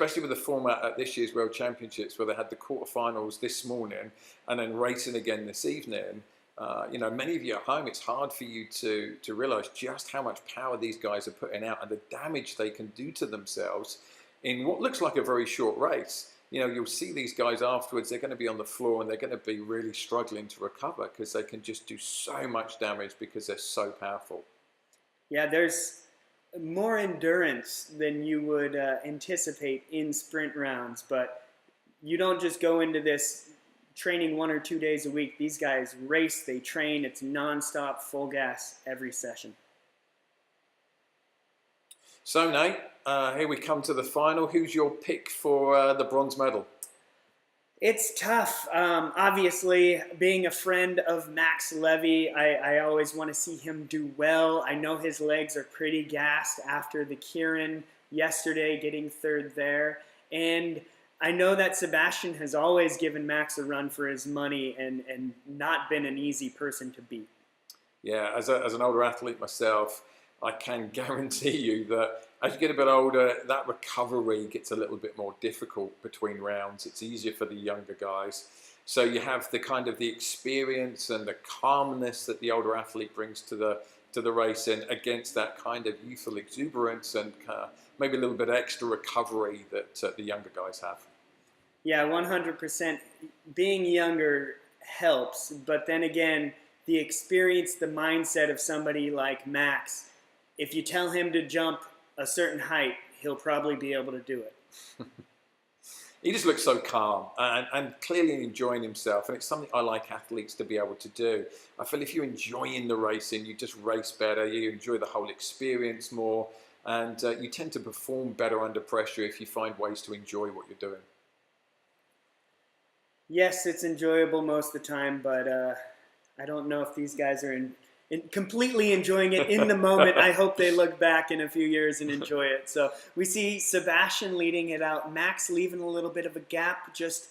especially with the format at this year's World Championships, where they had the quarterfinals this morning and then racing again this evening. You know, many of you at home, it's hard for you to realise just how much power these guys are putting out and the damage they can do to themselves in what looks like a very short race. You know, you'll see these guys afterwards, they're going to be on the floor and they're going to be really struggling to recover because they can just do so much damage because they're so powerful. Yeah, there's more endurance than you would anticipate in sprint rounds, but you don't just go into this training 1 or 2 days a week. These guys race, they train, it's nonstop, full gas every session. So Nate, here we come to the final. Who's your pick for the bronze medal? It's tough. Obviously, being a friend of Max Levy, I always want to see him do well. I know his legs are pretty gassed after the Keirin yesterday, getting third there. And I know that Sebastian has always given Max a run for his money and not been an easy person to beat. Yeah, as an older athlete myself, I can guarantee you that as you get a bit older, that recovery gets a little bit more difficult between rounds. It's easier for the younger guys. So you have the kind of the experience and the calmness that the older athlete brings to the racing against that kind of youthful exuberance and maybe a little bit extra recovery that the younger guys have. Yeah, 100%. Being younger helps, but then again, the experience, the mindset of somebody like Max, if you tell him to jump a certain height, he'll probably be able to do it. He just looks so calm and clearly enjoying himself, and it's something I like athletes to be able to do. I feel if you're enjoying the racing, you just race better, you enjoy the whole experience more, and you tend to perform better under pressure if you find ways to enjoy what you're doing. Yes, it's enjoyable most of the time, but I don't know if these guys are completely enjoying it in the moment. I hope they look back in a few years and enjoy it. So we see Sebastian leading it out, Max leaving a little bit of a gap, just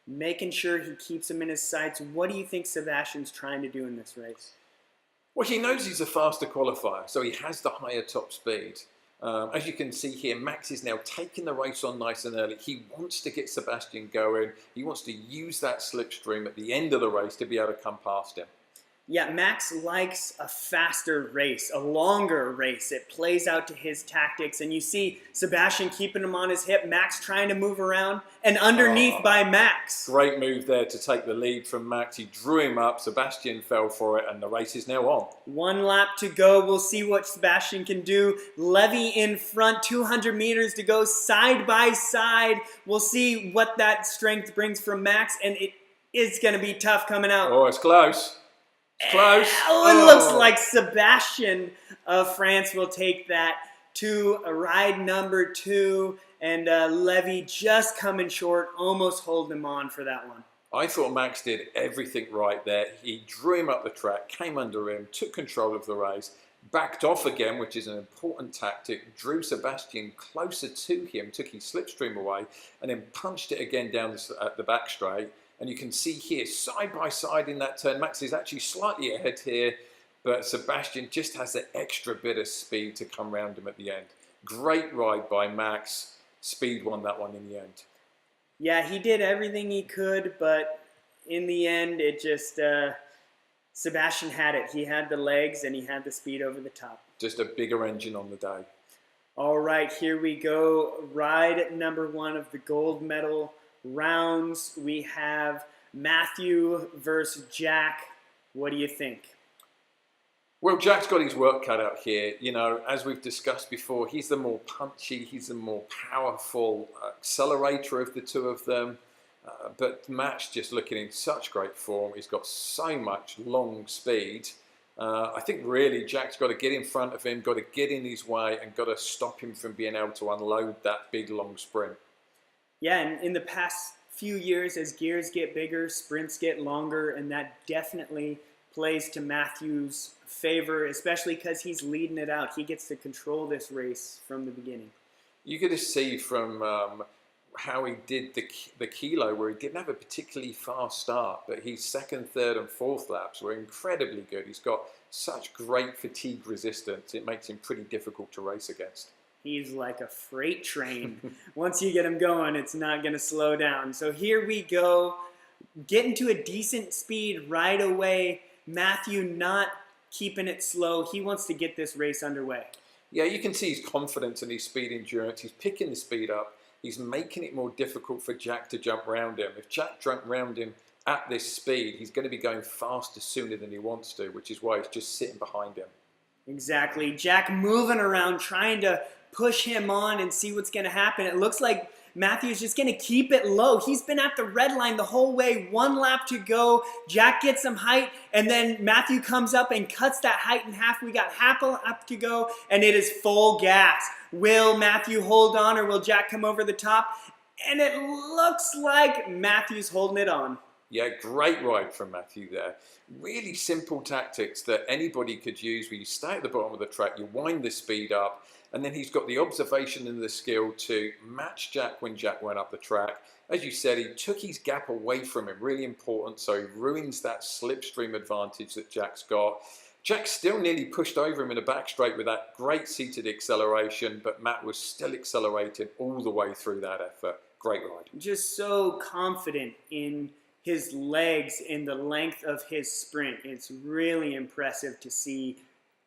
making sure he keeps him in his sights. What do you think Sebastian's trying to do in this race? Well, he knows he's a faster qualifier, so he has the higher top speed. As you can see here, Max is now taking the race on nice and early. He wants to get Sebastian going. He wants to use that slipstream at the end of the race to be able to come past him. Yeah, Max likes a faster race, a longer race. It plays out to his tactics, and you see Sebastian keeping him on his hip, Max trying to move around, and underneath by Max. Great move there to take the lead from Max. He drew him up, Sebastian fell for it, and the race is now on. 1 lap to go. We'll see what Sebastian can do. Levy in front, 200 meters to go, side by side. We'll see what that strength brings from Max, and it is going to be tough coming out. Oh, it's close. Close. It looks like Sebastian of France will take that to ride number 2, and Levy just coming short, almost holding him on for that one. I thought Max did everything right there. He drew him up the track, came under him, took control of the race, backed off again, which is an important tactic, drew Sebastian closer to him, took his slipstream away, and then punched it again down the back straight. And you can see here, side by side in that turn, Max is actually slightly ahead here, but Sebastian just has that extra bit of speed to come round him at the end. Great ride by Max. Speed won that one in the end. Yeah, he did everything he could, but in the end, it just, Sebastian had it. He had the legs and he had the speed over the top. Just a bigger engine on the day. All right, here we go. Ride number 1 of the gold medal rounds. We have Matthew versus Jack. What do you think? Well, Jack's got his work cut out here. You know, as we've discussed before, he's the more punchy, he's the more powerful accelerator of the two of them. But Matt's just looking in such great form. He's got so much long speed. I think really Jack's got to get in front of him, got to get in his way, and got to stop him from being able to unload that big long sprint. Yeah, and in the past few years, as gears get bigger, sprints get longer, and that definitely plays to Matthew's favor, especially because he's leading it out. He gets to control this race from the beginning. You get to see from how he did the kilo, where he didn't have a particularly fast start, but his second, third, and fourth laps were incredibly good. He's got such great fatigue resistance, it makes him pretty difficult to race against. He's like a freight train. Once you get him going, it's not going to slow down. So here we go, getting to a decent speed right away. Matthew not keeping it slow. He wants to get this race underway. Yeah, you can see his confidence and his speed endurance. He's picking the speed up. He's making it more difficult for Jack to jump round him. If Jack jumped round him at this speed, he's going to be going faster sooner than he wants to, which is why he's just sitting behind him. Exactly. Jack moving around, trying to push him on and see what's going to happen. It looks like Matthew's just going to keep it low. He's been at the red line the whole way. 1 lap to go. Jack gets some height, and then Matthew comes up and cuts that height in half. We got half a lap to go, and it is full gas. Will Matthew hold on, or will Jack come over the top? And it looks like Matthew's holding it on. Yeah, great ride from Matthew there. Really simple tactics that anybody could use where you stay at the bottom of the track, you wind the speed up, and then he's got the observation and the skill to match Jack when Jack went up the track. As you said, he took his gap away from him, really important, so he ruins that slipstream advantage that Jack's got. Jack still nearly pushed over him in a back straight with that great seated acceleration, but Matt was still accelerating all the way through that effort. Great ride. Just so confident in his legs and the length of his sprint. It's really impressive to see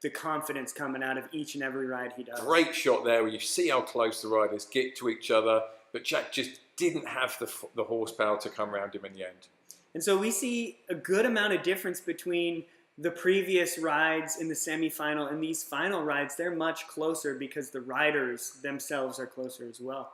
the confidence coming out of each and every ride he does. Great shot there where you see how close the riders get to each other, but Jack just didn't have the horsepower to come around him in the end. And so we see a good amount of difference between the previous rides in the semifinal and these final rides. They're much closer because the riders themselves are closer as well.